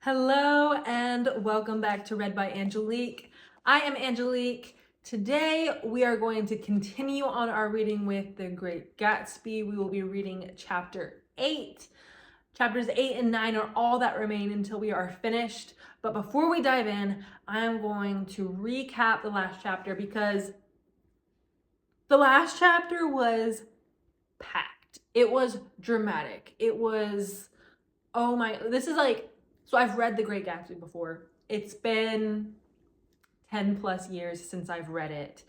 Hello and welcome back to Read by Angelique. I am Angelique. Today we are going to continue on our reading with The Great Gatsby. We will be reading chapter 8. Chapters 8 and 9 are all that remain until we are finished. But before we dive in, I am going to recap the last chapter because the last chapter was packed. It was dramatic. It was, oh my, this is like, so I've read The Great Gatsby before. It's been 10 plus years since I've read it.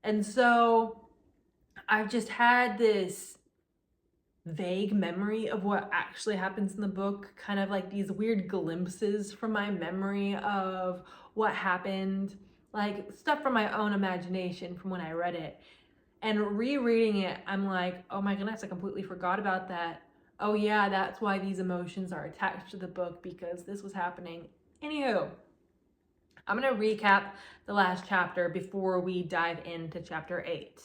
And so I've just had this vague memory of what actually happens in the book, kind of like these weird glimpses from my memory of what happened, like stuff from my own imagination from when I read it. And rereading it, I'm like, oh my goodness, I completely forgot about that. Oh yeah, that's why these emotions are attached to the book, because this was happening. Anywho, I'm gonna recap the last chapter before we dive into chapter 8.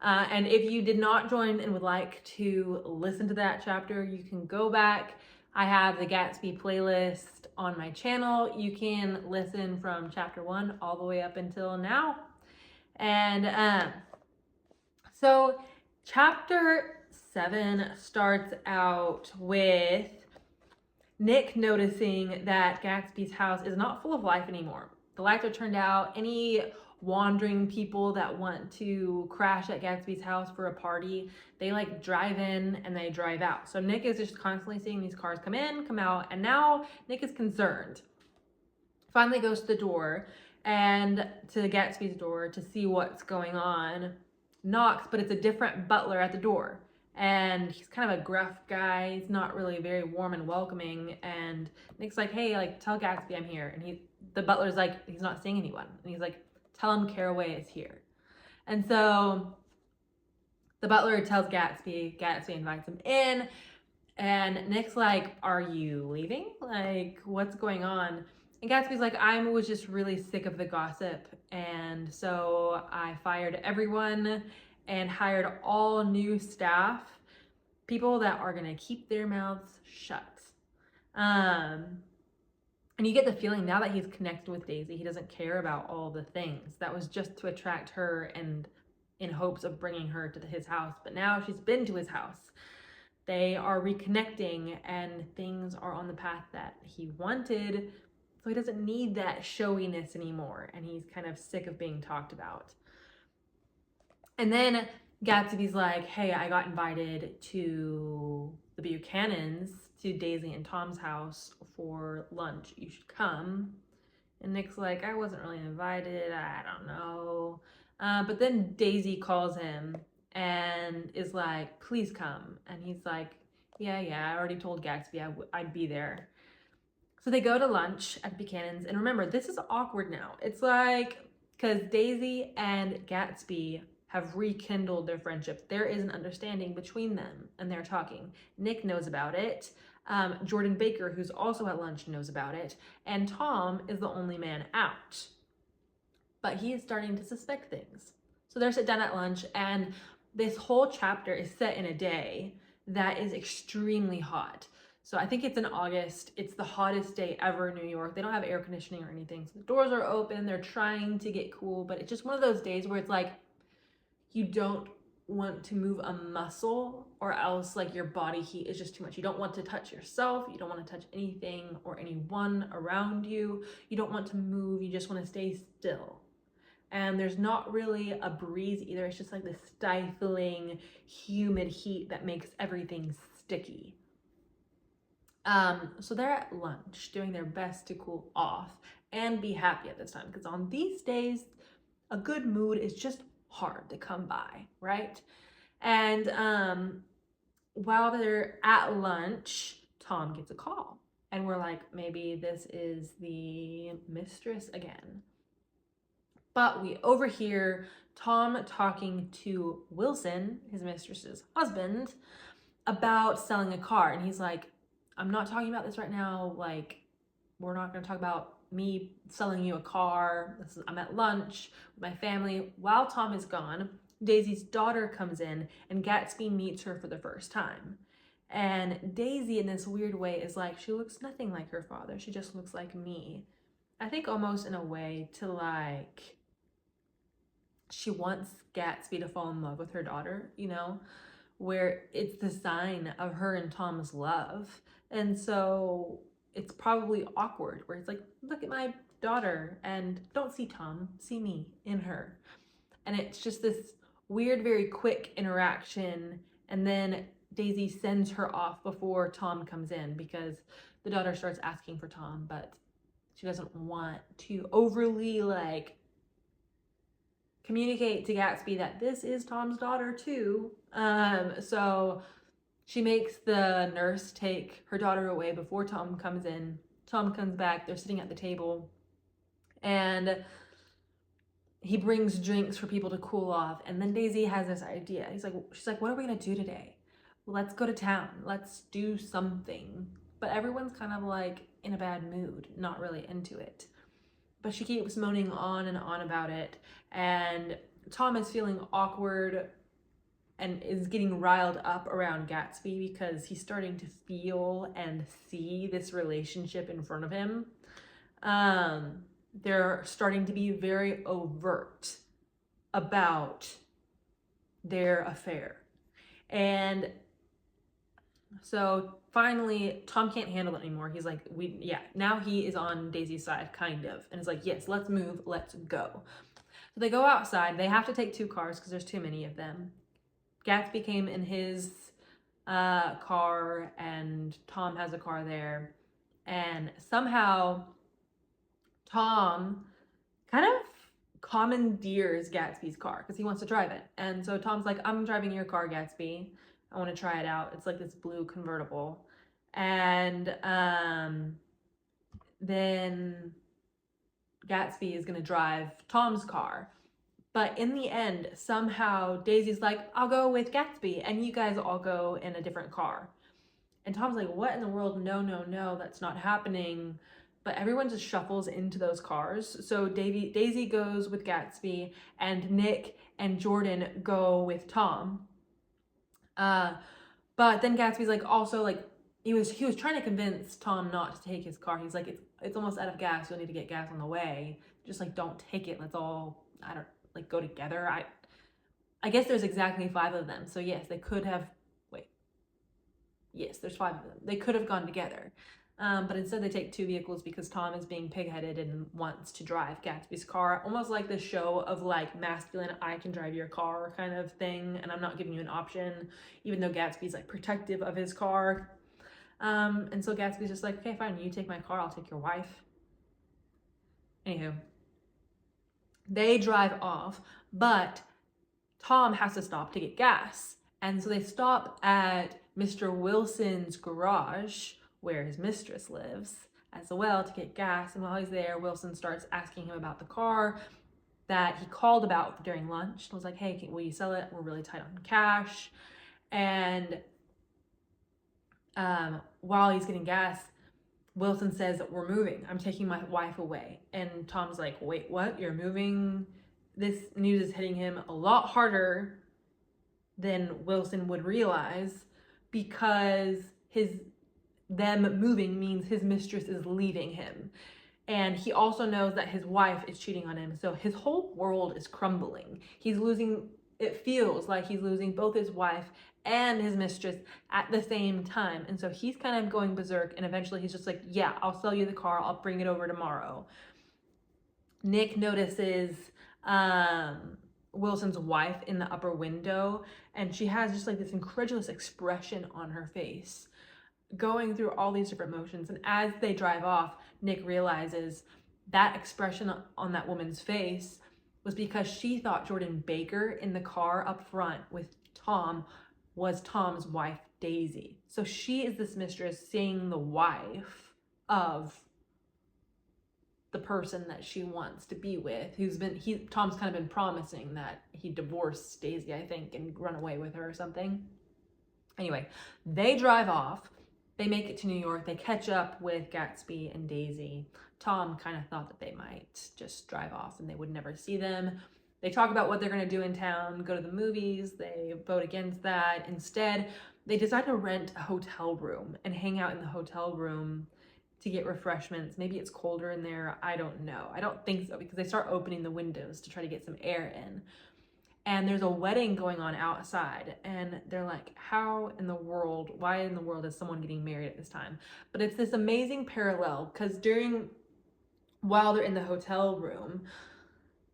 And if you did not join and would like to listen to that chapter, you can go back. I have the Gatsby playlist on my channel. You can listen from chapter 1 all the way up until now. And so chapter 7 starts out with Nick noticing that Gatsby's house is not full of life anymore. The lights are turned out. Any wandering people that want to crash at Gatsby's house for a party, they like drive in and they drive out. So Nick is just constantly seeing these cars come in, come out, and now Nick is concerned. Finally goes to the door and to Gatsby's door to see what's going on. Knocks, but it's a different butler at the door. And he's kind of a gruff guy. He's not really very warm and welcoming. And Nick's like, hey, like, tell Gatsby I'm here. And the butler's like, he's not seeing anyone. And he's like, tell him Caraway is here. And so the butler tells Gatsby. Gatsby invites him in. And Nick's like, are you leaving? Like, what's going on? And Gatsby's like, I was just really sick of the gossip. And so I fired everyone and hired all new staff, people that are going to keep their mouths shut. And you get the feeling now that he's connected with Daisy, he doesn't care about all the things. That was just to attract her and in hopes of bringing her to his house. But now she's been to his house. They are reconnecting and things are on the path that he wanted. So he doesn't need that showiness anymore. And he's kind of sick of being talked about. And then Gatsby's like, hey, I got invited to the Buchanans, to Daisy and Tom's house for lunch. You should come. And Nick's like, I wasn't really invited. I don't know. But then Daisy calls him and is like, please come. And he's like, yeah, I already told Gatsby I'd be there. So they go to lunch at Buchanan's. And remember, this is awkward now. It's like, because Daisy and Gatsby have rekindled their friendship. There is an understanding between them and they're talking. Nick knows about it. Jordan Baker, who's also at lunch, knows about it. And Tom is the only man out. But he is starting to suspect things. So they're sit down at lunch, and this whole chapter is set in a day that is extremely hot. So I think it's in August. It's the hottest day ever in New York. They don't have air conditioning or anything. So the doors are open. They're trying to get cool, but it's just one of those days where it's like, you don't want to move a muscle or else like your body heat is just too much. You don't want to touch yourself. You don't want to touch anything or anyone around you. You don't want to move. You just want to stay still. And there's not really a breeze either. It's just like this stifling, humid heat that makes everything sticky. So they're at lunch doing their best to cool off and be happy at this time. Because on these days, a good mood is just hard to come by, right? And while they're at lunch, Tom gets a call. And we're like, maybe this is the mistress again. But we overhear Tom talking to Wilson, his mistress's husband, about selling a car. And he's like, I'm not talking about this right now. Like, we're not going to talk about me selling you a car. I'm at lunch with my family. While Tom is gone, Daisy's daughter comes in and Gatsby meets her for the first time. And Daisy, in this weird way, is like, she looks nothing like her father. She just looks like me. I think almost in a way to like, she wants Gatsby to fall in love with her daughter, you know, where it's the sign of her and Tom's love. And so it's probably awkward where it's like, look at my daughter and don't see Tom, see me in her. And it's just this weird, very quick interaction. And then Daisy sends her off before Tom comes in because the daughter starts asking for Tom, but she doesn't want to overly like communicate to Gatsby that this is Tom's daughter too. So she makes the nurse take her daughter away before Tom comes in. Tom comes back, they're sitting at the table, and he brings drinks for people to cool off. And then Daisy has this idea. She's like, what are we gonna do today? Let's go to town. Let's do something. But everyone's kind of like in a bad mood, not really into it. But she keeps moaning on and on about it. And Tom is feeling awkward and is getting riled up around Gatsby because he's starting to feel and see this relationship in front of him. They're starting to be very overt about their affair. And so finally, Tom can't handle it anymore. He's like, now he is on Daisy's side, kind of. And it's like, yes, let's move, let's go. So they go outside. They have to take 2 cars because there's too many of them. Gatsby came in his car, and Tom has a car there. And somehow Tom kind of commandeers Gatsby's car because he wants to drive it. And so Tom's like, I'm driving your car, Gatsby. I want to try it out. It's like this blue convertible. And then Gatsby is going to drive Tom's car. But in the end, somehow Daisy's like, I'll go with Gatsby and you guys all go in a different car. And Tom's like, what in the world? No, that's not happening. But everyone just shuffles into those cars. So Daisy goes with Gatsby and Nick and Jordan go with Tom. But then Gatsby's like, also like, he was trying to convince Tom not to take his car. He's like, it's almost out of gas. You'll need to get gas on the way. Just like, don't take it. Let's all, go together. I guess there's exactly 5 of them. So yes, they could have, yes, there's 5 of them. They could have gone together. But instead they take 2 vehicles because Tom is being pig-headed and wants to drive Gatsby's car. Almost like the show of like masculine, I can drive your car kind of thing. And I'm not giving you an option, even though Gatsby's like protective of his car. And so Gatsby's just like, okay, fine, you take my car, I'll take your wife. Anywho, they drive off, but Tom has to stop to get gas. And so they stop at Mr. Wilson's garage, where his mistress lives, as well, to get gas. And while he's there, Wilson starts asking him about the car that he called about during lunch. And was like, hey, will you sell it? We're really tight on cash. And while he's getting gas, Wilson says, we're moving. I'm taking my wife away. And Tom's like, wait, what? You're moving? This news is hitting him a lot harder than Wilson would realize, because them moving means his mistress is leaving him. And he also knows that his wife is cheating on him. So his whole world is crumbling. He's losing, it feels like he's losing both his wife and his mistress at the same time. And so he's kind of going berserk, and eventually he's just like, yeah, I'll sell you the car. I'll bring it over tomorrow. Nick notices Wilson's wife in the upper window, and she has just like this incredulous expression on her face, going through all these different motions. And as they drive off, Nick realizes that expression on that woman's face was because she thought Jordan Baker in the car up front with Tom was Tom's wife, Daisy. So she is this mistress seeing the wife of the person that she wants to be with, Tom's kind of been promising that he'd divorce Daisy, I think, and run away with her or something. Anyway, they drive off. They make it to New York. They catch up with Gatsby and Daisy. Tom kind of thought that they might just drive off and they would never see them. They talk about what they're going to do in town, go to the movies. They vote against that. Instead, they decide to rent a hotel room and hang out in the hotel room to get refreshments. Maybe it's colder in there. I don't know. I don't think so, because they start opening the windows to try to get some air in. And there's a wedding going on outside, and they're like, how in the world, why in the world is someone getting married at this time? But it's this amazing parallel, because while they're in the hotel room,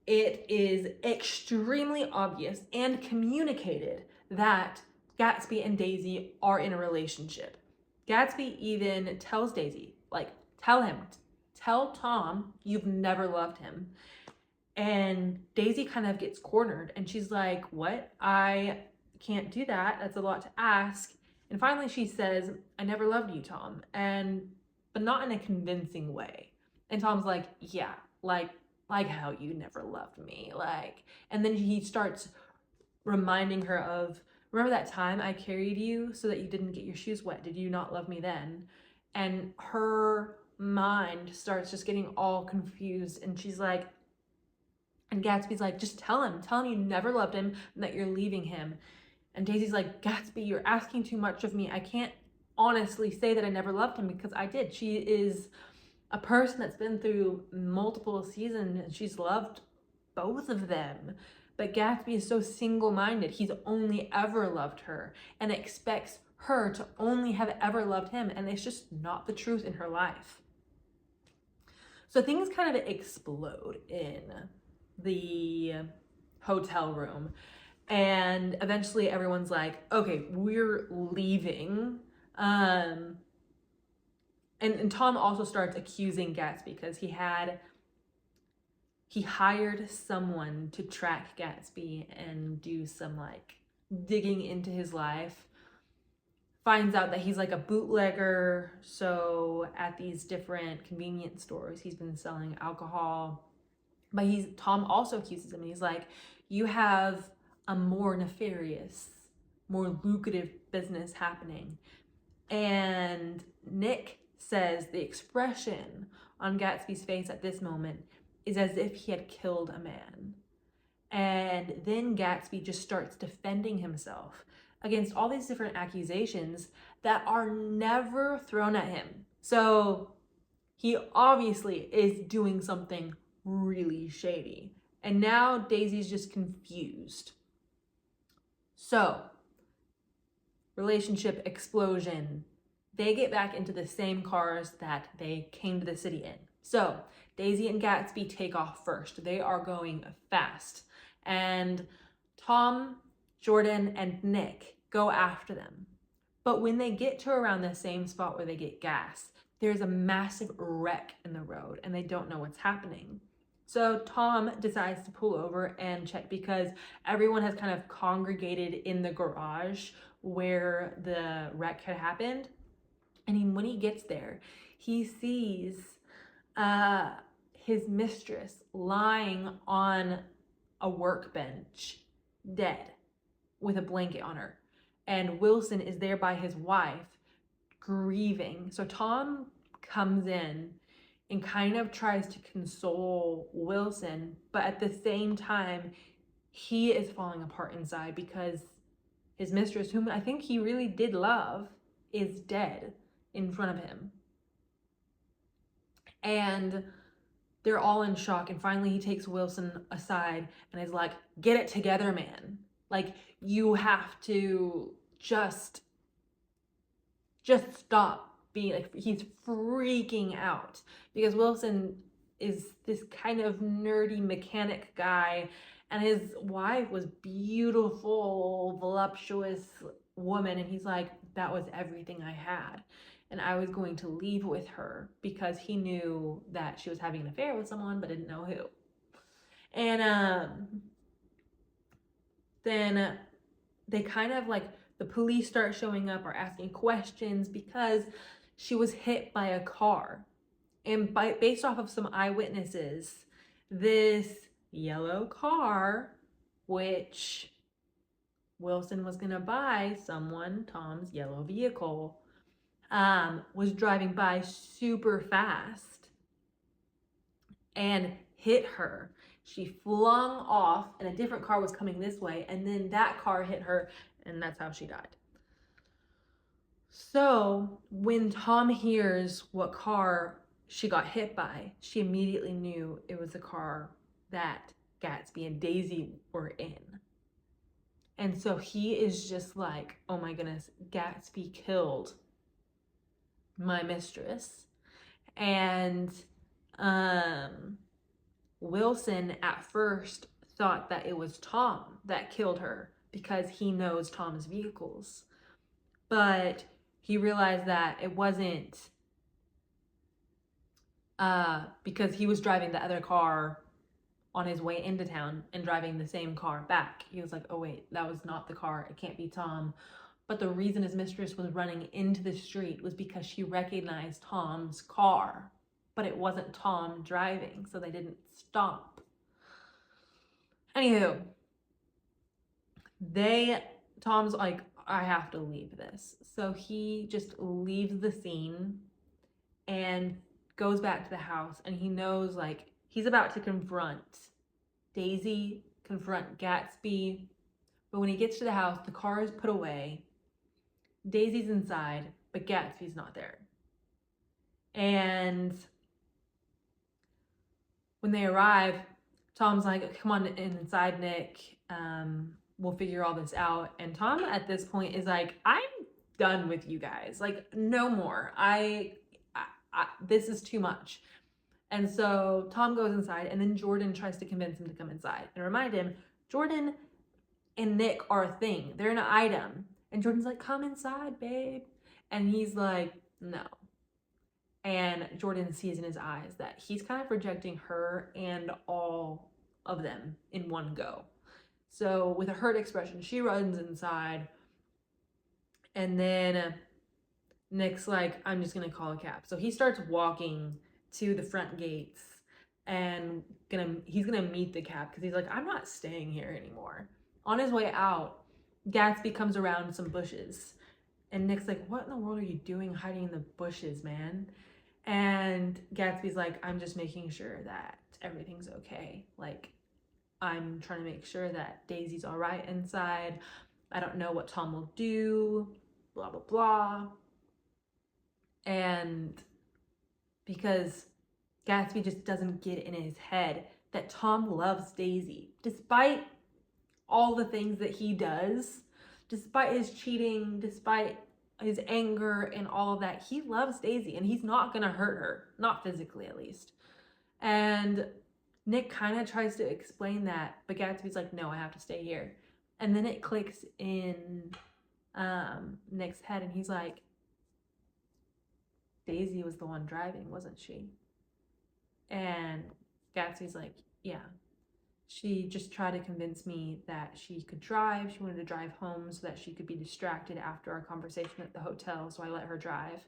it is extremely obvious and communicated that Gatsby and Daisy are in a relationship. Gatsby even tells Daisy, like, tell Tom you've never loved him. And Daisy kind of gets cornered, and she's like, what? I can't do that. That's a lot to ask. And finally she says, I never loved you, Tom. But not in a convincing way. And Tom's like, yeah, like how you never loved me. And then he starts reminding her of, remember that time I carried you so that you didn't get your shoes wet? Did you not love me then? And her mind starts just getting all confused, and she's like, and Gatsby's like, just tell him you never loved him and that you're leaving him. And Daisy's like, Gatsby, you're asking too much of me. I can't honestly say that I never loved him, because I did. She is a person that's been through multiple seasons, and she's loved both of them. But Gatsby is so single-minded. He's only ever loved her and expects her to only have ever loved him, and it's just not the truth in her life. So things kind of explode in the hotel room, and eventually everyone's like, okay, we're leaving. And Tom also starts accusing Gatsby, because he hired someone to track Gatsby and do some digging into his life. Finds out that he's like a bootlegger, so at these different convenience stores he's been selling alcohol. But Tom also accuses him, and he's like, you have a more nefarious, more lucrative business happening. And Nick says the expression on Gatsby's face at this moment is as if he had killed a man. And then Gatsby just starts defending himself against all these different accusations that are never thrown at him. So he obviously is doing something really shady. And now Daisy's just confused. So, relationship explosion. They get back into the same cars that they came to the city in. So, Daisy and Gatsby take off first. They are going fast. And Tom, Jordan, and Nick go after them. But when they get to around the same spot where they get gas, there's a massive wreck in the road, and they don't know what's happening. So Tom decides to pull over and check, because everyone has kind of congregated in the garage where the wreck had happened. And when he gets there, he sees his mistress lying on a workbench, dead, with a blanket on her. And Wilson is there by his wife, grieving. So Tom comes in and kind of tries to console Wilson, but at the same time, he is falling apart inside, because his mistress, whom I think he really did love, is dead in front of him. And they're all in shock, and finally he takes Wilson aside and is like, get it together, man. You have to just stop being he's freaking out, because Wilson is this kind of nerdy mechanic guy, and his wife was beautiful, voluptuous woman, and he's like, that was everything I had, and I was going to leave with her, because he knew that she was having an affair with someone but didn't know who. And then they kind of the police start showing up, or asking questions, because she was hit by a car. And based off of some eyewitnesses, this yellow car, which Wilson was gonna buy someone, Tom's yellow vehicle, was driving by super fast and hit her. She flung off, and a different car was coming this way, and then that car hit her, and that's how she died. So when Tom hears what car she got hit by, she immediately knew it was the car that Gatsby and Daisy were in. And so he is just like, oh my goodness, Gatsby killed my mistress. And Wilson at first thought that it was Tom that killed her because he knows Tom's vehicles. But he realized that it wasn't because he was driving the other car on his way into town and driving the same car back. He was like, oh wait, that was not the car. It can't be Tom. But the reason his mistress was running into the street was because she recognized Tom's car, but it wasn't Tom driving, so they didn't stop. Anywho, Tom's like, I have to leave this. So he just leaves the scene and goes back to the house, and he knows like he's about to confront Daisy, confront Gatsby. But when he gets to the house, the car is put away. Daisy's inside, but Gatsby's not there. And when they arrive, Tom's like, come on inside, Nick. We'll figure all this out. And Tom at this point is like, I'm done with you guys. Like, no more. This is too much. And so Tom goes inside, and then Jordan tries to convince him to come inside and remind him, Jordan and Nick are a thing. They're an item. And Jordan's like, come inside, babe. And he's like, no. And Jordan sees in his eyes that he's kind of rejecting her and all of them in one go. So with a hurt expression, she runs inside. And then Nick's like, I'm just going to call a cab. So he starts walking to the front gates and he's going to meet the cab because he's like, I'm not staying here anymore. On his way out, Gatsby comes around some bushes. And Nick's like, what in the world are you doing hiding in the bushes, man? And Gatsby's like, I'm just making sure that everything's okay. Like, I'm trying to make sure that Daisy's all right inside. I don't know what Tom will do, blah, blah, blah. And because Gatsby just doesn't get in his head that Tom loves Daisy, despite all the things that he does, despite his cheating, despite his anger and all of that, he loves Daisy and he's not gonna hurt her, not physically at least. And Nick kind of tries to explain that, but Gatsby's like, no, I have to stay here. And then it clicks in Nick's head, and he's like, Daisy was the one driving, wasn't she? And Gatsby's like, yeah. She just tried to convince me that she could drive. She wanted to drive home so that she could be distracted after our conversation at the hotel, so I let her drive.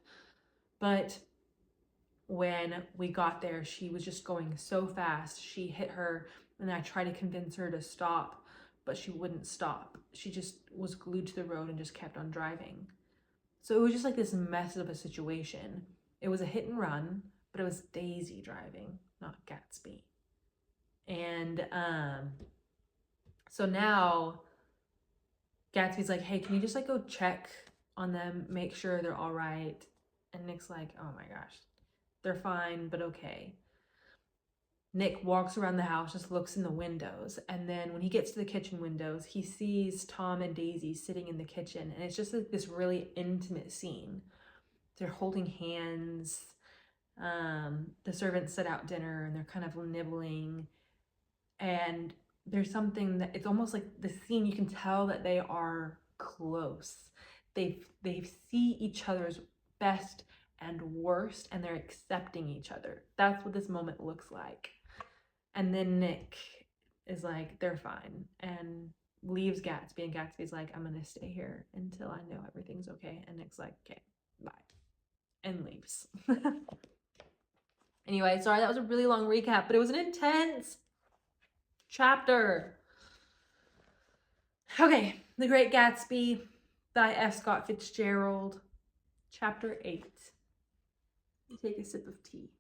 But when we got there, she was just going so fast. She hit her, and I tried to convince her to stop, but she wouldn't stop. She just was glued to the road and just kept on driving. So it was just like this mess of a situation. It was a hit and run, but it was Daisy driving, not Gatsby. And so now Gatsby's like, hey, can you just like go check on them, make sure they're all right? And Nick's like, oh my gosh, they're fine, but okay. Nick walks around the house, just looks in the windows, and then when he gets to the kitchen windows, he sees Tom and Daisy sitting in the kitchen, and it's just like this really intimate scene. They're holding hands. The servants set out dinner, and they're kind of nibbling. And there's something that it's almost like the scene, you can tell that they are close. They see each other's best and worst, and they're accepting each other. That's what this moment looks like. And then Nick is like, they're fine, and leaves Gatsby, and Gatsby's like, I'm gonna stay here until I know everything's okay. And Nick's like, okay, bye, and leaves. Anyway, sorry, that was a really long recap, but it was an intense chapter. Okay, The Great Gatsby by F. Scott Fitzgerald, chapter 8. Take a sip of tea.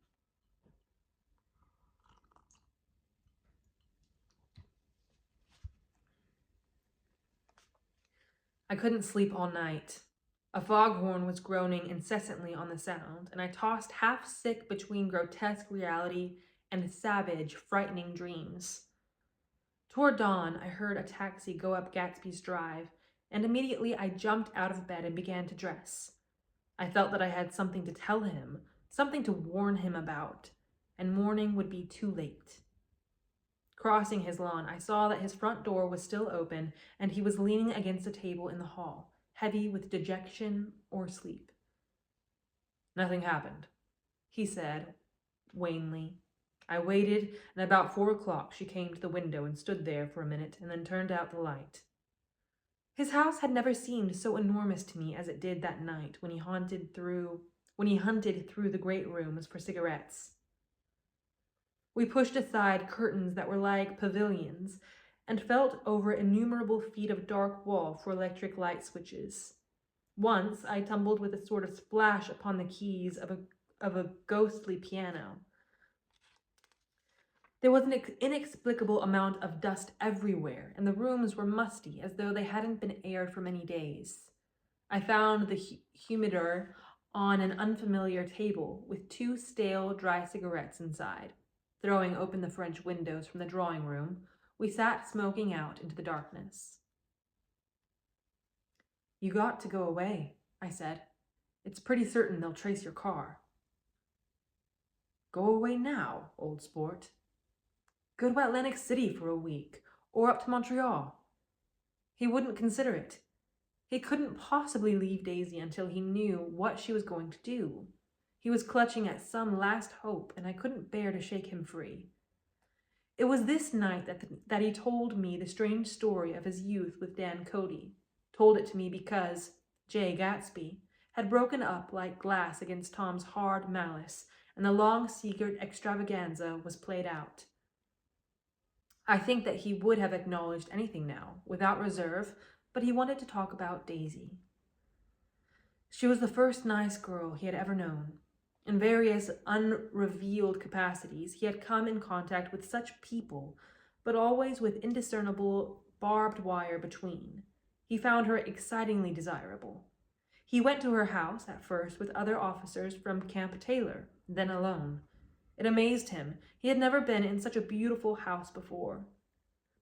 I couldn't sleep all night. A foghorn was groaning incessantly on the sound, and I tossed half sick between grotesque reality and savage, frightening dreams. Toward dawn, I heard a taxi go up Gatsby's Drive, and immediately I jumped out of bed and began to dress. I felt that I had something to tell him, something to warn him about, and morning would be too late. Crossing his lawn, I saw that his front door was still open, and he was leaning against a table in the hall, heavy with dejection or sleep. "Nothing happened," he said, wanly. I waited, and about 4 o'clock she came to the window and stood there for a minute and then turned out the light. His house had never seemed so enormous to me as it did that night when he hunted through the great rooms for cigarettes. We pushed aside curtains that were like pavilions and felt over innumerable feet of dark wall for electric light switches. Once I tumbled with a sort of splash upon the keys of a ghostly piano. There was an inexplicable amount of dust everywhere, and the rooms were musty as though they hadn't been aired for many days. I found the humidor on an unfamiliar table with 2 stale, dry cigarettes inside. Throwing open the French windows from the drawing room, we sat smoking out into the darkness. "You got to go away," I said. "It's pretty certain they'll trace your car." "Go away now, old sport." "Go to Atlantic City for a week, or up to Montreal." He wouldn't consider it. He couldn't possibly leave Daisy until he knew what she was going to do. He was clutching at some last hope, and I couldn't bear to shake him free. It was this night that he told me the strange story of his youth with Dan Cody. Told it to me because J. Gatsby had broken up like glass against Tom's hard malice, and the long secret extravaganza was played out. I think that he would have acknowledged anything now, without reserve, but he wanted to talk about Daisy. She was the first nice girl he had ever known. In various unrevealed capacities, he had come in contact with such people, but always with indiscernible barbed wire between. He found her excitingly desirable. He went to her house, at first with other officers from Camp Taylor, then alone. It amazed him. He had never been in such a beautiful house before.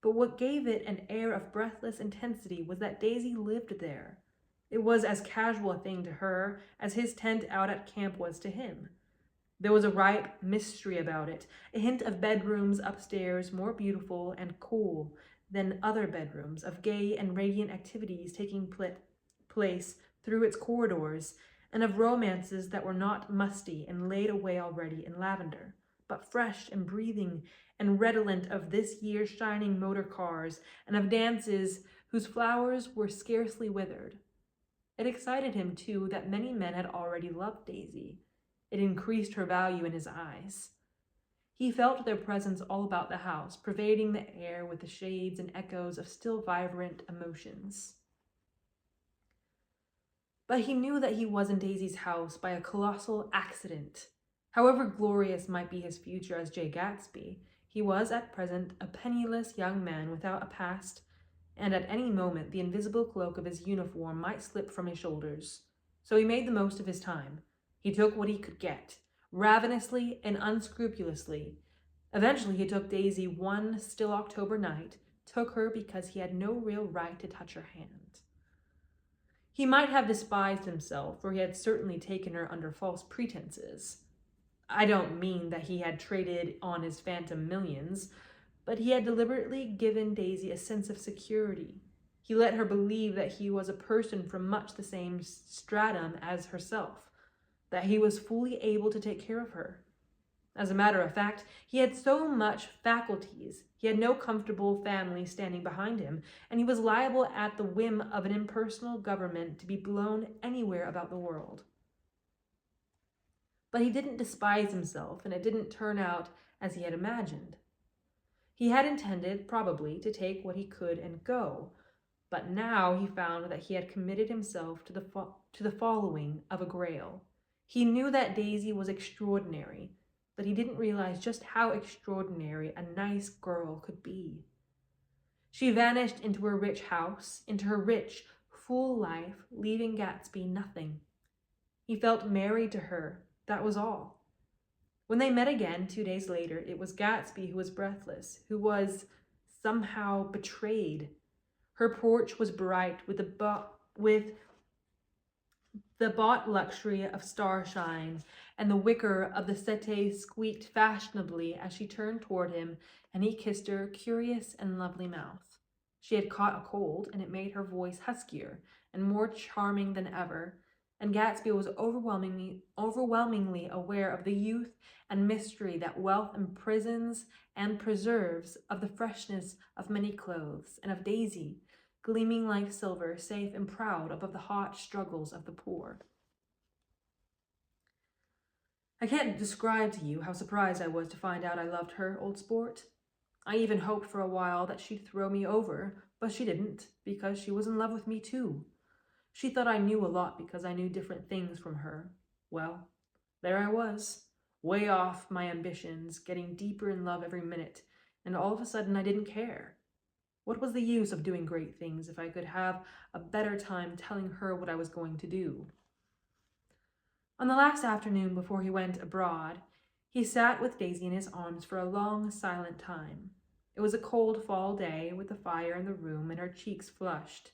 But what gave it an air of breathless intensity was that Daisy lived there. It was as casual a thing to her as his tent out at camp was to him. There was a ripe mystery about it, a hint of bedrooms upstairs more beautiful and cool than other bedrooms, of gay and radiant activities taking place through its corridors, and of romances that were not musty and laid away already in lavender, but fresh and breathing and redolent of this year's shining motor cars, and of dances whose flowers were scarcely withered. It excited him, too, that many men had already loved Daisy. It increased her value in his eyes. He felt their presence all about the house, pervading the air with the shades and echoes of still vibrant emotions. But he knew that he was in Daisy's house by a colossal accident. However glorious might be his future as J. Gatsby, he was at present a penniless young man without a past, and at any moment the invisible cloak of his uniform might slip from his shoulders. So he made the most of his time. He took what he could get, ravenously and unscrupulously. Eventually he took Daisy one still October night, took her because he had no real right to touch her hand. He might have despised himself, for he had certainly taken her under false pretenses. I don't mean that he had traded on his phantom millions, but he had deliberately given Daisy a sense of security. He let her believe that he was a person from much the same stratum as herself, that he was fully able to take care of her. As a matter of fact, he had so much faculties. He had no comfortable family standing behind him, and he was liable at the whim of an impersonal government to be blown anywhere about the world. But he didn't despise himself, and it didn't turn out as he had imagined. He had intended, probably, to take what he could and go, but now he found that he had committed himself to the following of a grail. He knew that Daisy was extraordinary, but he didn't realize just how extraordinary a nice girl could be. She vanished into her rich house, into her rich, full life, leaving Gatsby nothing. He felt married to her, that was all. When they met again 2 days later, it was Gatsby who was breathless, who was somehow betrayed. Her porch was bright with the bought luxury of starshine, and the wicker of the settee squeaked fashionably as she turned toward him, and he kissed her curious and lovely mouth. She had caught a cold, and it made her voice huskier and more charming than ever, and Gatsby was overwhelmingly aware of the youth and mystery that wealth imprisons and preserves, of the freshness of many clothes, and of Daisy, gleaming like silver, safe and proud above the hot struggles of the poor. I can't describe to you how surprised I was to find out I loved her, old sport. I even hoped for a while that she'd throw me over, but she didn't, because she was in love with me too. She thought I knew a lot because I knew different things from her. Well, there I was, way off my ambitions, getting deeper in love every minute, and all of a sudden I didn't care. What was the use of doing great things if I could have a better time telling her what I was going to do? On the last afternoon before he went abroad, he sat with Daisy in his arms for a long, silent time. It was a cold fall day, with the fire in the room, and her cheeks flushed.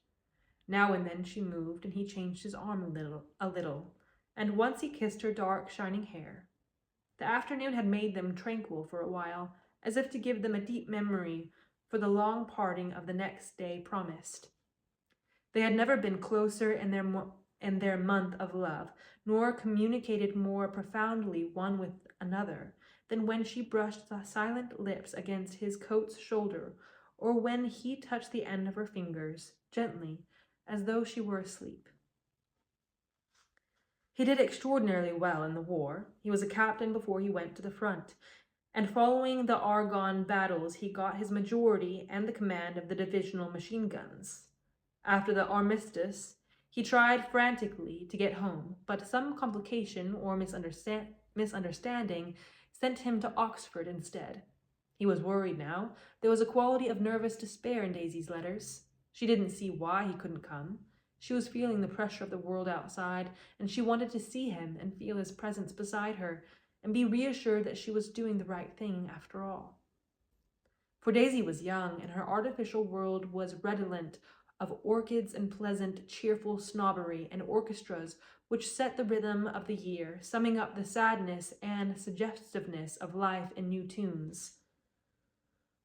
Now and then she moved, and he changed his arm a little, and once he kissed her dark, shining hair. The afternoon had made them tranquil for a while, as if to give them a deep memory for the long parting of the next day promised. They had never been closer in their month of love, nor communicated more profoundly one with another than when she brushed the silent lips against his coat's shoulder, or when he touched the end of her fingers, gently, as though she were asleep. He did extraordinarily well in the war. He was a captain before he went to the front, and following the Argonne battles he got his majority and the command of the divisional machine guns. After the armistice, he tried frantically to get home, but some complication or misunderstanding sent him to Oxford instead. He was worried now. There was a quality of nervous despair in Daisy's letters. She didn't see why he couldn't come. She was feeling the pressure of the world outside, and she wanted to see him and feel his presence beside her, and be reassured that she was doing the right thing after all. For Daisy was young, and her artificial world was redolent of orchids and pleasant, cheerful snobbery and orchestras which set the rhythm of the year, summing up the sadness and suggestiveness of life in new tunes.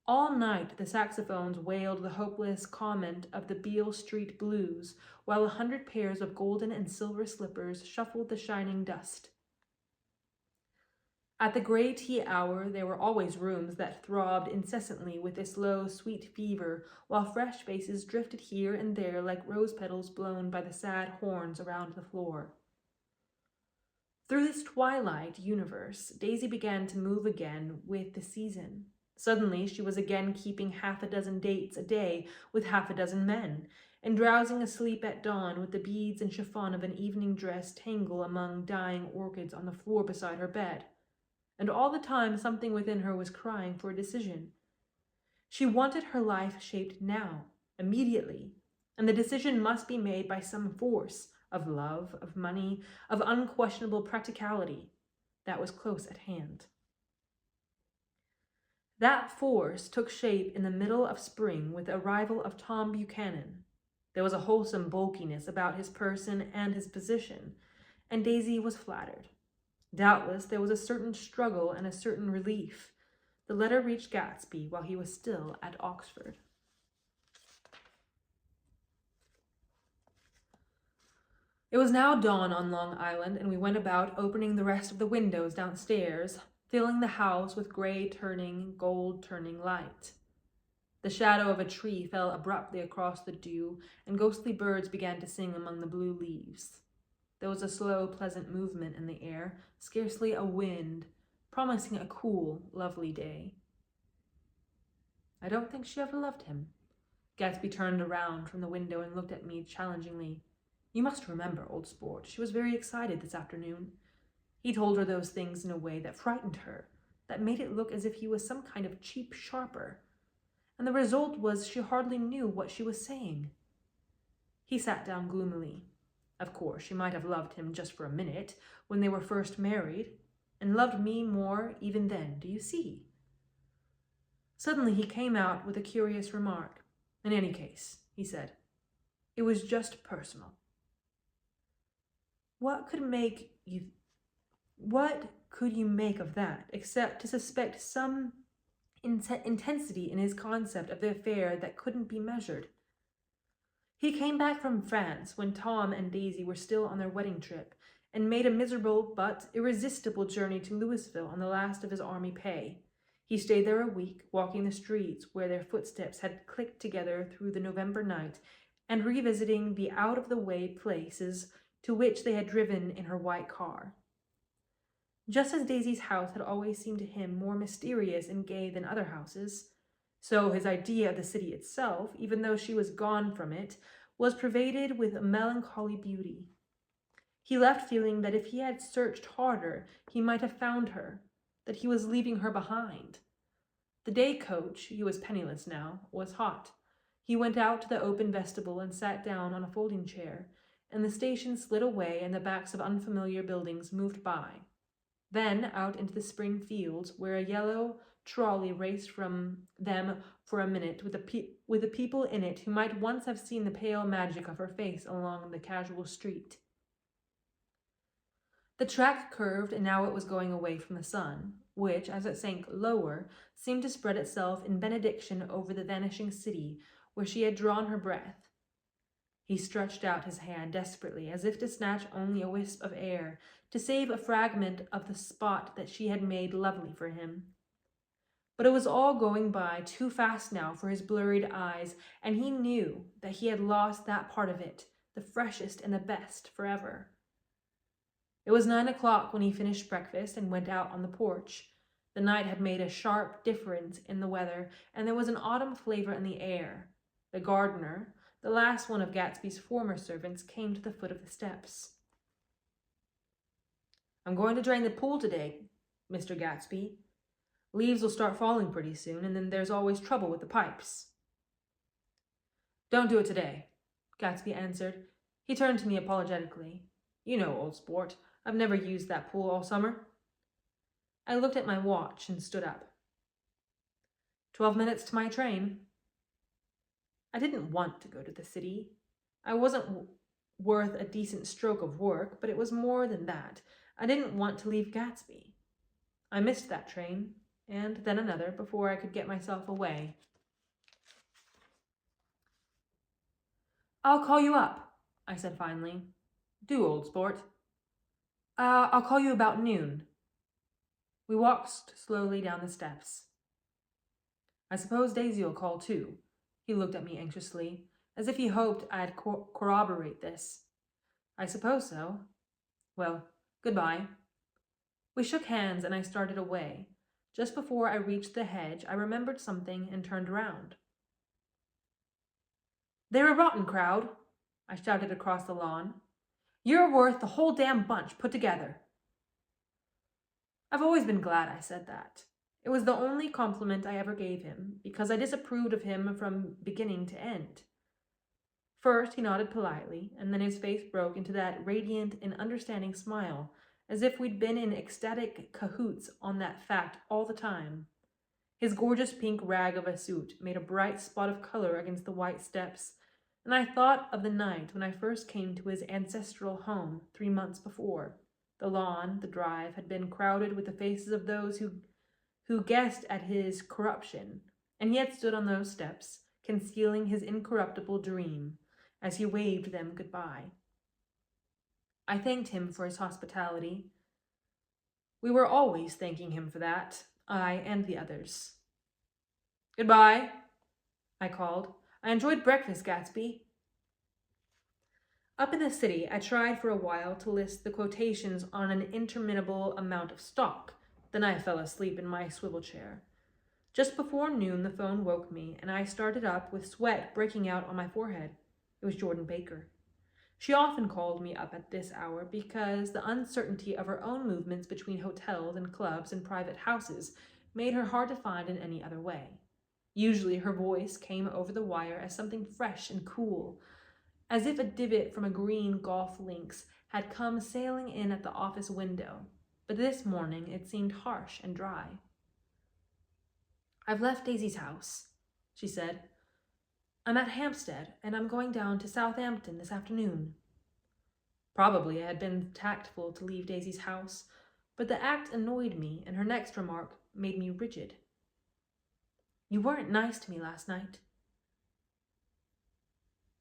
All night the saxophones wailed the hopeless comment of the Beale Street blues, while 100 pairs of golden and silver slippers shuffled the shining dust. At the grey tea hour there were always rooms that throbbed incessantly with a slow, sweet fever, while fresh faces drifted here and there like rose petals blown by the sad horns around the floor. Through this twilight universe, Daisy began to move again with the season. Suddenly she was again keeping 6 dates a day with 6 men, and drowsing asleep at dawn with the beads and chiffon of an evening dress tangle among dying orchids on the floor beside her bed. And all the time something within her was crying for a decision. She wanted her life shaped now, immediately, and the decision must be made by some force of love, of money, of unquestionable practicality that was close at hand. That force took shape in the middle of spring with the arrival of Tom Buchanan. There was a wholesome bulkiness about his person and his position, and Daisy was flattered. Doubtless there was a certain struggle and a certain relief. The letter reached Gatsby while he was still at Oxford. It was now dawn on Long Island, and we went about opening the rest of the windows downstairs, filling the house with gray-turning, gold-turning light. The shadow of a tree fell abruptly across the dew, and ghostly birds began to sing among the blue leaves. There was a slow, pleasant movement in the air, scarcely a wind, promising a cool, lovely day. I don't think she ever loved him. Gatsby turned around from the window and looked at me challengingly. You must remember, old sport, she was very excited this afternoon. He told her those things in a way that frightened her, that made it look as if he was some kind of cheap sharper. And the result was she hardly knew what she was saying. He sat down gloomily. Of course, she might have loved him just for a minute, when they were first married, and loved me more even then, do you see? Suddenly he came out with a curious remark. In any case, he said, it was just personal. What could you make of that, except to suspect some intensity in his concept of the affair that couldn't be measured? He came back from France when Tom and Daisy were still on their wedding trip, and made a miserable but irresistible journey to Louisville on the last of his army pay. He stayed there a week, walking the streets where their footsteps had clicked together through the November night, and revisiting the out-of-the-way places to which they had driven in her white car. Just as Daisy's house had always seemed to him more mysterious and gay than other houses, so his idea of the city itself, even though she was gone from it, was pervaded with a melancholy beauty. He left feeling that if he had searched harder, he might have found her, that he was leaving her behind. The day coach, he was penniless now, was hot. He went out to the open vestibule and sat down on a folding chair, and the station slid away and the backs of unfamiliar buildings moved by. Then out into the spring fields, where a yellow trolley raced from them for a minute with the people in it who might once have seen the pale magic of her face along the casual street. The track curved, and now it was going away from the sun, which, as it sank lower, seemed to spread itself in benediction over the vanishing city where she had drawn her breath. He stretched out his hand desperately, as if to snatch only a wisp of air, to save a fragment of the spot that she had made lovely for him. But it was all going by too fast now for his blurred eyes, and he knew that he had lost that part of it, the freshest and the best, forever. It was 9 o'clock when he finished breakfast and went out on the porch. The night had made a sharp difference in the weather, and there was an autumn flavor in the air. The gardener, the last one of Gatsby's former servants, came to the foot of the steps. I'm going to drain the pool today, Mr. Gatsby. Leaves will start falling pretty soon, and then there's always trouble with the pipes. Don't do it today, Gatsby answered. He turned to me apologetically. You know, old sport, I've never used that pool all summer. I looked at my watch and stood up. 12 minutes to my train. I didn't want to go to the city. I wasn't worth a decent stroke of work, but it was more than that. I didn't want to leave Gatsby. I missed that train, and then another, before I could get myself away. I'll call you up, I said finally. Do, old sport. I'll call you about noon. We walked slowly down the steps. I suppose Daisy will call too. He looked at me anxiously, as if he hoped I'd corroborate this. I suppose so. Well, goodbye. We shook hands and I started away. Just before I reached the hedge, I remembered something and turned around. They're a rotten crowd, I shouted across the lawn. You're worth the whole damn bunch put together. I've always been glad I said that. It was the only compliment I ever gave him, because I disapproved of him from beginning to end. First, he nodded politely, and then his face broke into that radiant and understanding smile, as if we'd been in ecstatic cahoots on that fact all the time. His gorgeous pink rag of a suit made a bright spot of color against the white steps, and I thought of the night when I first came to his ancestral home 3 months before. The lawn, the drive, had been crowded with the faces of those who guessed at his corruption, and he had stood on those steps, concealing his incorruptible dream, as he waved them goodbye. I thanked him for his hospitality. We were always thanking him for that, I and the others. Goodbye, I called. I enjoyed breakfast, Gatsby. Up in the city, I tried for a while to list the quotations on an interminable amount of stock. Then I fell asleep in my swivel chair. Just before noon, the phone woke me, and I started up with sweat breaking out on my forehead. It was Jordan Baker. She often called me up at this hour because the uncertainty of her own movements between hotels and clubs and private houses made her hard to find in any other way. Usually her voice came over the wire as something fresh and cool, as if a divot from a green golf links had come sailing in at the office window, but this morning it seemed harsh and dry. "I've left Daisy's house," she said. "I'm at Hampstead, and I'm going down to Southampton this afternoon." Probably it had been tactful to leave Daisy's house, but the act annoyed me, and her next remark made me rigid. "You weren't nice to me last night."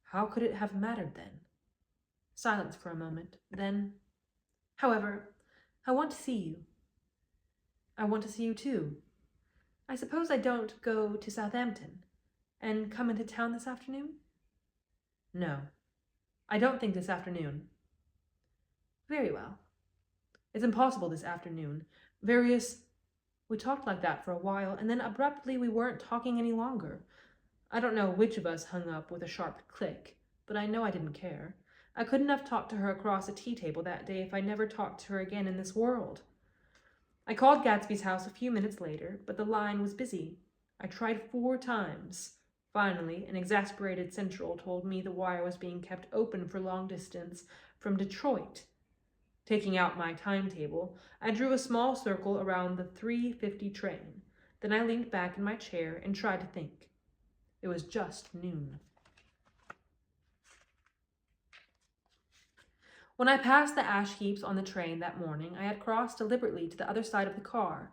How could it have mattered then? Silence for a moment. Then, "However, I want to see you." "I want to see you too. I suppose I don't go to Southampton and come into town this afternoon?" "No, I don't think this afternoon." "Very well. It's impossible this afternoon. We talked like that for a while, and then abruptly we weren't talking any longer. I don't know which of us hung up with a sharp click, but I know I didn't care. I couldn't have talked to her across a tea table that day if I never talked to her again in this world. I called Gatsby's house a few minutes later, but the line was busy. I tried 4 times. Finally, an exasperated central told me the wire was being kept open for long distance from Detroit. Taking out my timetable, I drew a small circle around the 3:50 train. Then I leaned back in my chair and tried to think. It was just noon. When I passed the ash heaps on the train that morning, I had crossed deliberately to the other side of the car.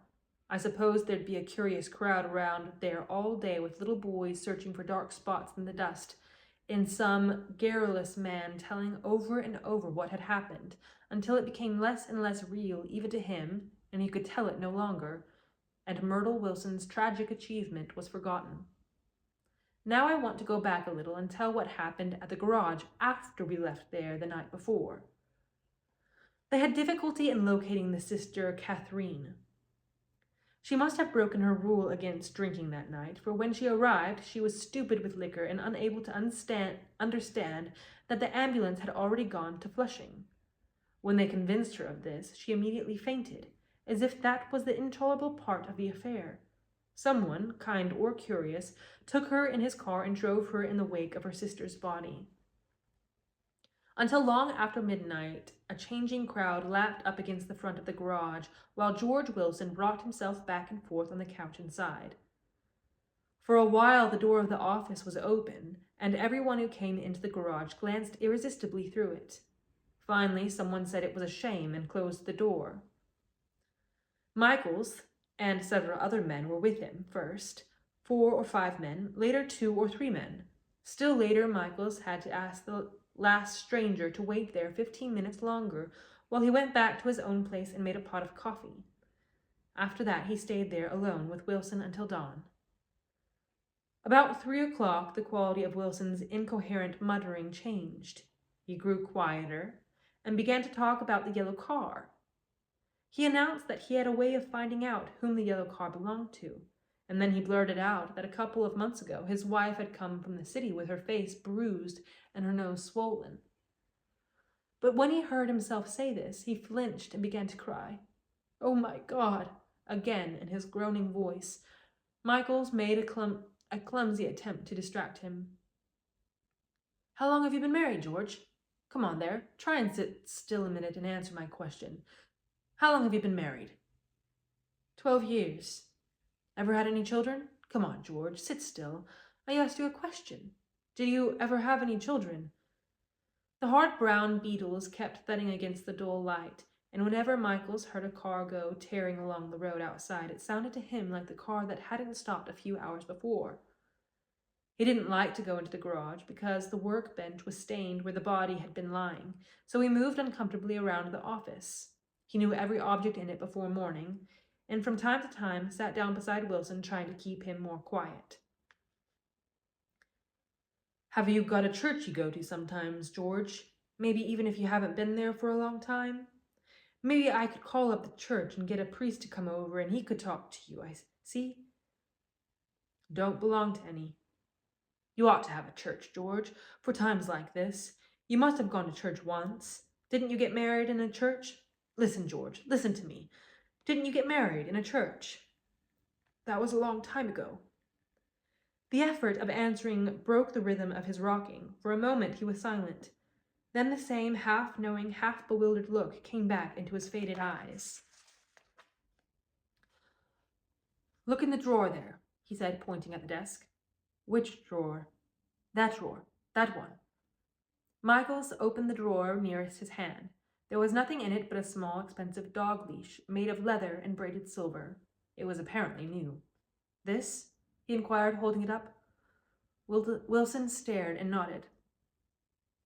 I supposed there'd be a curious crowd around there all day with little boys searching for dark spots in the dust, in some garrulous man telling over and over what had happened, until it became less and less real even to him, and he could tell it no longer, and Myrtle Wilson's tragic achievement was forgotten. Now I want to go back a little and tell what happened at the garage after we left there the night before. They had difficulty in locating the sister Catherine. She must have broken her rule against drinking that night, for when she arrived, she was stupid with liquor and unable to understand that the ambulance had already gone to Flushing. When they convinced her of this, she immediately fainted, as if that was the intolerable part of the affair. Someone, kind or curious, took her in his car and drove her in the wake of her sister's body. Until long after midnight, a changing crowd lapped up against the front of the garage, while George Wilson rocked himself back and forth on the couch inside. For a while, the door of the office was open, and everyone who came into the garage glanced irresistibly through it. Finally, someone said it was a shame and closed the door. Michaels and several other men were with him, first 4 or 5 men, later 2 or 3 men. Still later, Michaels had to ask the last stranger to wait there 15 minutes longer while he went back to his own place and made a pot of coffee. After that, he stayed there alone with Wilson until dawn. About 3 o'clock, the quality of Wilson's incoherent muttering changed. He grew quieter and began to talk about the yellow car. He announced that he had a way of finding out whom the yellow car belonged to, and then he blurted out that a couple of months ago his wife had come from the city with her face bruised and her nose swollen. But when he heard himself say this, he flinched and began to cry. "Oh my God!" again in his groaning voice. Michaels made a clumsy attempt to distract him. "How long have you been married, George? Come on there, try and sit still a minute and answer my question. How long have you been married?" 12 years. Ever had any children? Come on, George, sit still. I asked you a question. Did you ever have any children? The hard brown beetles kept thudding against the dull light, and whenever Michaels heard a car go tearing along the road outside, it sounded to him like the car that hadn't stopped a few hours before. He didn't like to go into the garage because the workbench was stained where the body had been lying, so he moved uncomfortably around the office. He knew every object in it before morning, and from time to time sat down beside Wilson, trying to keep him more quiet. "Have you got a church you go to sometimes, George? Maybe even if you haven't been there for a long time? Maybe I could call up the church and get a priest to come over and he could talk to you, I see." "Don't belong to any." "You ought to have a church, George, for times like this. You must have gone to church once. Didn't you get married in a church? Listen, George, listen to me. Didn't you get married in a church?" "That was a long time ago." The effort of answering broke the rhythm of his rocking. For a moment he was silent. Then the same half-knowing, half-bewildered look came back into his faded eyes. "Look in the drawer there," he said, pointing at the desk. "Which drawer?" "That drawer. That one." Michaels opened the drawer nearest his hand. There was nothing in it but a small, expensive dog leash, made of leather and braided silver. It was apparently new. "This?" he inquired, holding it up. Wilson stared and nodded.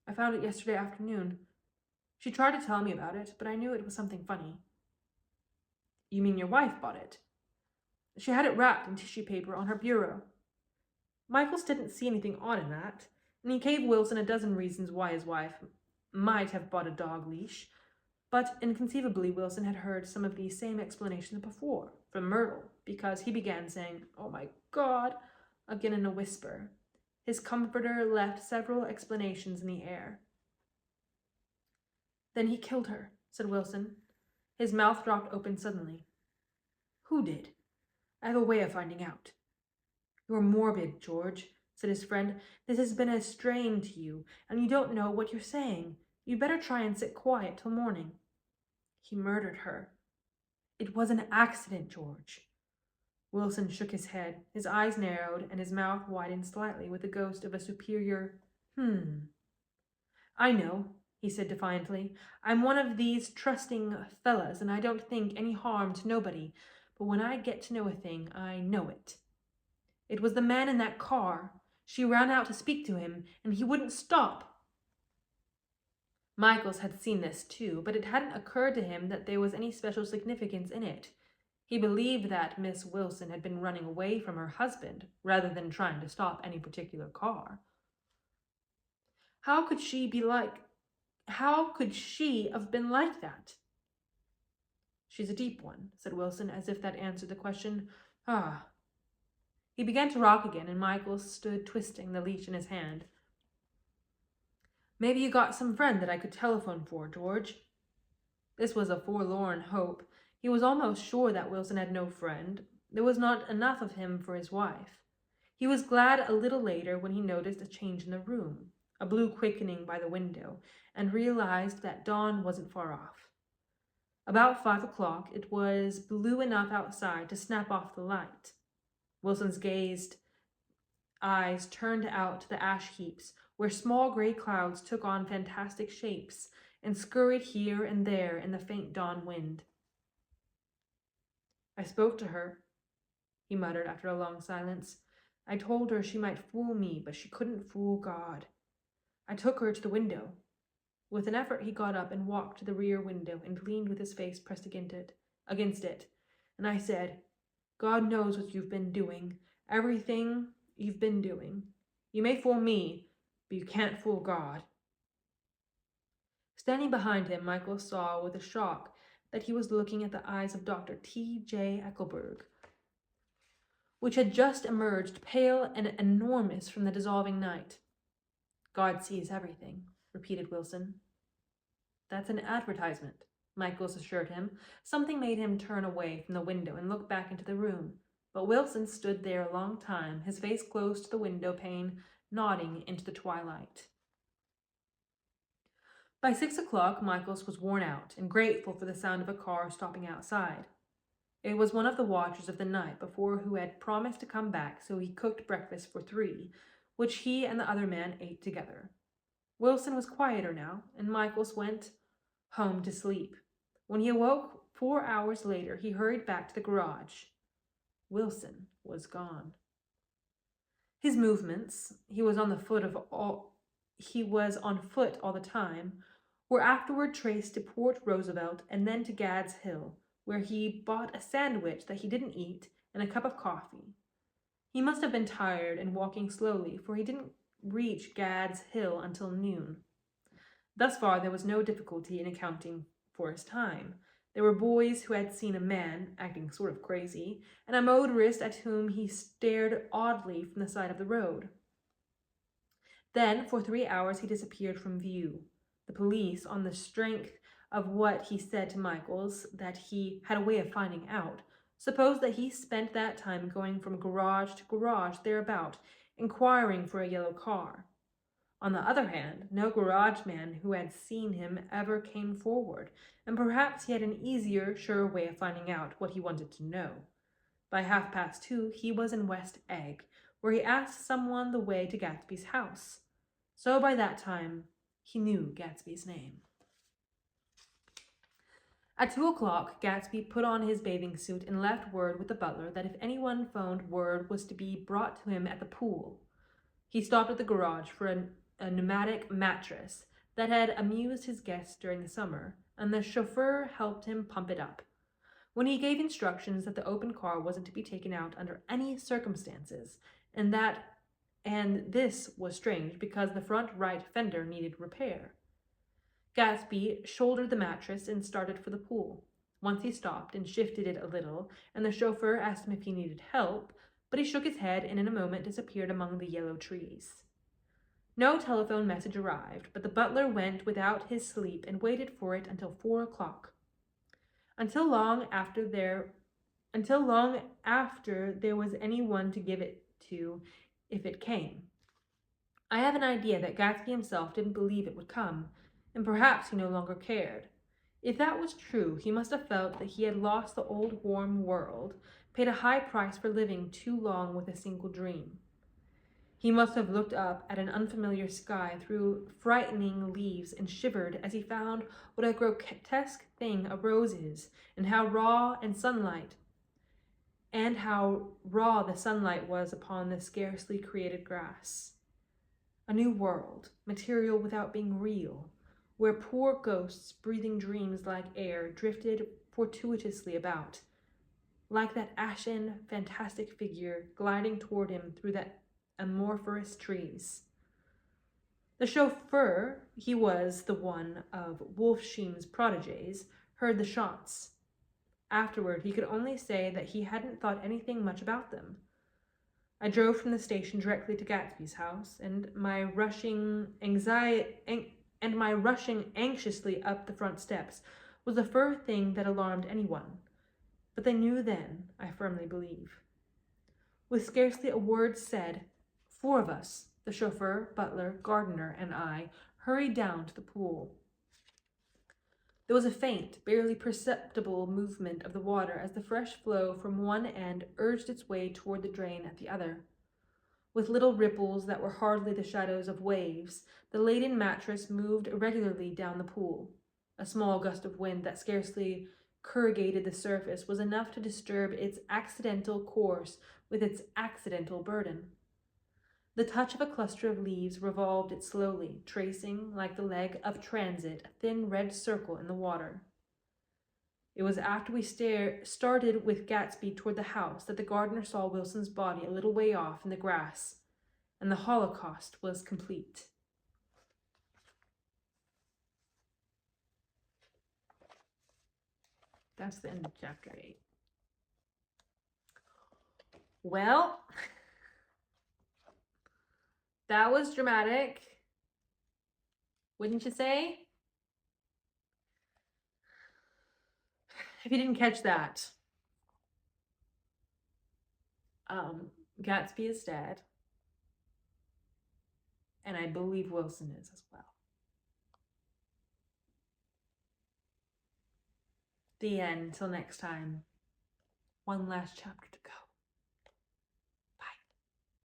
"I found it yesterday afternoon. She tried to tell me about it, but I knew it was something funny." "You mean your wife bought it?" "She had it wrapped in tissue paper on her bureau." Michaels didn't see anything odd in that, and he gave Wilson a dozen reasons why his wife might have bought a dog leash, but inconceivably Wilson had heard some of these same explanations before, from Myrtle, because he began saying, "Oh my God," again in a whisper. His comforter left several explanations in the air. "Then he killed her," said Wilson. His mouth dropped open suddenly. "Who did? I have a way of finding out." "You're morbid, George," said his friend. "This has been a strain to you, and you don't know what you're saying. You'd better try and sit quiet till morning." "He murdered her." "It was an accident, George." Wilson shook his head. His eyes narrowed, and his mouth widened slightly with the ghost of a superior "I know," he said defiantly. "I'm one of these trusting fellas, and I don't think any harm to nobody, but when I get to know a thing, I know it. It was the man in that car. She ran out to speak to him, and he wouldn't stop." Michaels had seen this too, but it hadn't occurred to him that there was any special significance in it. He believed that Miss Wilson had been running away from her husband rather than trying to stop any particular car. How could she have been like that? "She's a deep one," said Wilson, as if that answered the question. "Ah." He began to rock again, and Michaels stood twisting the leash in his hand. "Maybe you got some friend that I could telephone for, George." This was a forlorn hope. He was almost sure that Wilson had no friend. There was not enough of him for his wife. He was glad a little later when he noticed a change in the room, a blue quickening by the window, and realized that dawn wasn't far off. About 5 o'clock, it was blue enough outside to snap off the light. Wilson's gazed eyes turned out to the ash heaps, where small gray clouds took on fantastic shapes and scurried here and there in the faint dawn wind. "I spoke to her," he muttered after a long silence. "I told her she might fool me, but she couldn't fool God. I took her to the window." With an effort he got up and walked to the rear window and leaned with his face pressed against it. "And I said, God knows what you've been doing, everything you've been doing. You may fool me, but you can't fool God." Standing behind him, Michael saw with a shock that he was looking at the eyes of Dr. T.J. Eckelberg, which had just emerged pale and enormous from the dissolving night. "God sees everything," repeated Wilson. "That's an advertisement," Michaels assured him. Something made him turn away from the window and look back into the room. But Wilson stood there a long time, his face close to the window pane, nodding into the twilight. By 6 o'clock, Michaels was worn out and grateful for the sound of a car stopping outside. It was one of the watchers of the night before who had promised to come back, so he cooked breakfast for 3, which he and the other man ate together. Wilson was quieter now, and Michaels went home to sleep. When he awoke 4 hours later, he hurried back to the garage. Wilson was gone. His movements, he was on foot all the time, were afterward traced to Port Roosevelt and then to Gad's Hill, where he bought a sandwich that he didn't eat and a cup of coffee. He must have been tired and walking slowly, for he didn't reach Gad's Hill until noon. Thus far there was no difficulty in accounting for his time. There were boys who had seen a man, acting sort of crazy, and a motorist at whom he stared oddly from the side of the road. Then, for 3 hours, he disappeared from view. The police, on the strength of what he said to Michaels, that he had a way of finding out, Suppose that he spent that time going from garage to garage thereabout, inquiring for a yellow car. On the other hand, no garage man who had seen him ever came forward, and perhaps he had an easier, surer way of finding out what he wanted to know. By 2:30, he was in West Egg, where he asked someone the way to Gatsby's house. So by that time, he knew Gatsby's name. At 2:00, Gatsby put on his bathing suit and left word with the butler that if anyone phoned, word was to be brought to him at the pool. He stopped at the garage for a pneumatic mattress that had amused his guests during the summer, and the chauffeur helped him pump it up. When he gave instructions that the open car wasn't to be taken out under any circumstances, and this was strange because the front right fender needed repair. Gatsby shouldered the mattress and started for the pool. Once he stopped and shifted it a little, and the chauffeur asked him if he needed help, but he shook his head and in a moment disappeared among the yellow trees. No telephone message arrived, but the butler went without his sleep and waited for it until 4:00. Until long after there was anyone to give it to if it came. I have an idea that Gatsby himself didn't believe it would come, and perhaps he no longer cared. If that was true, he must have felt that he had lost the old warm world, paid a high price for living too long with a single dream. He must have looked up at an unfamiliar sky through frightening leaves and shivered as he found what a grotesque thing a rose is, and how raw the sunlight was upon the scarcely created grass. A new world, material without being real, where poor ghosts breathing dreams like air drifted fortuitously about, like that ashen, fantastic figure gliding toward him through that amorphous trees. The chauffeur, he was the one of Wolfsheim's protégés, heard the shots. Afterward, he could only say that he hadn't thought anything much about them. I drove from the station directly to Gatsby's house, and my rushing anxiously up the front steps was the first thing that alarmed anyone. But they knew then, I firmly believe. With scarcely a word said, 4 of us, the chauffeur, butler, gardener, and I, hurried down to the pool. There was a faint, barely perceptible movement of the water as the fresh flow from one end urged its way toward the drain at the other. With little ripples that were hardly the shadows of waves, the laden mattress moved irregularly down the pool. A small gust of wind that scarcely corrugated the surface was enough to disturb its accidental course with its accidental burden. The touch of a cluster of leaves revolved it slowly, tracing, like the leg of transit, a thin red circle in the water. It was after we started with Gatsby toward the house that the gardener saw Wilson's body a little way off in the grass, and the Holocaust was complete. That's the end of chapter 8. Well, that was dramatic, wouldn't you say? If you didn't catch that, Gatsby is dead, and I believe Wilson is as well. The end. Till next time. One last chapter to go.